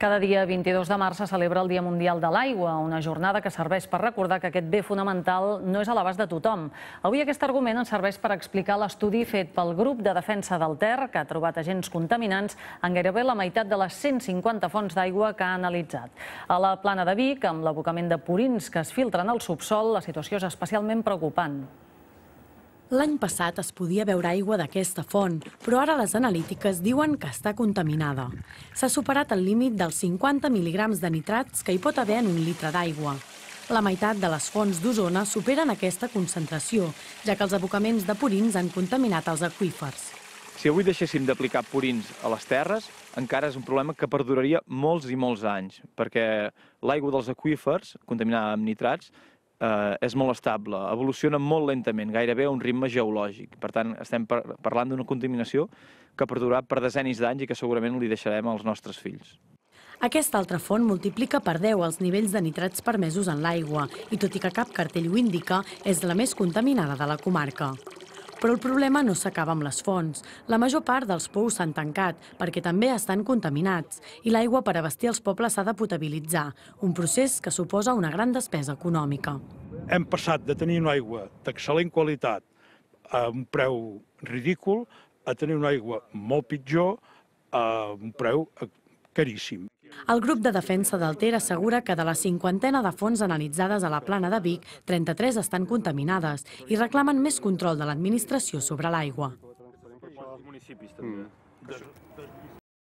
Cada dia 22 de març se celebra el Dia Mundial de l'Aigua, una jornada que serveix per recordar que aquest bé fonamental no és a l'abast de tothom. Avui aquest argument ens serveix per explicar l'estudi fet pel grup de defensa del Ter, que ha trobat agents contaminants en gairebé la meitat de les 150 fonts d'aigua que ha analitzat. A la Plana de Vic, amb l'abocament de purins que es filtren al subsol, la situació és especialment preocupant. L'any passat es podia beure aigua d'aquesta font, però ara les analítiques diuen que està contaminada. S'ha superat el límit dels 50 mil·ligrams de nitrats que hi pot haver en un litre d'aigua. La meitat de les fonts d'Osona superen aquesta concentració, ja que els abocaments de purins han contaminat els aqüífers. Si avui deixéssim d'aplicar purins a les terres, encara és un problema que perduraria molts i molts anys, perquè l'aigua dels aqüífers, contaminada amb nitrats, és molt estable, evoluciona molt lentament, gairebé a un ritme geològic. Per tant, estem parlant d'una contaminació que perdurarà per desenis d'anys i que segurament li deixarem als nostres fills. Aquesta altra font multiplica per 10 els nivells de nitrats permesos en l'aigua i, tot i que cap cartell ho indica, és la més contaminada de la comarca. Però el problema no s'acaba amb les fonts. La major part dels pous s'han tancat perquè també estan contaminats i l'aigua per abastir els pobles s'ha de potabilitzar, un procés que suposa una gran despesa econòmica. Hem passat de tenir una aigua d'excel·lent qualitat a un preu ridícul a tenir una aigua molt pitjor a un preu caríssim. El grup de defensa del Ter assegura que de la 50ena de fonts analitzades a la Plana de Vic, 33 estan contaminades i reclamen més control de l'administració sobre l'aigua.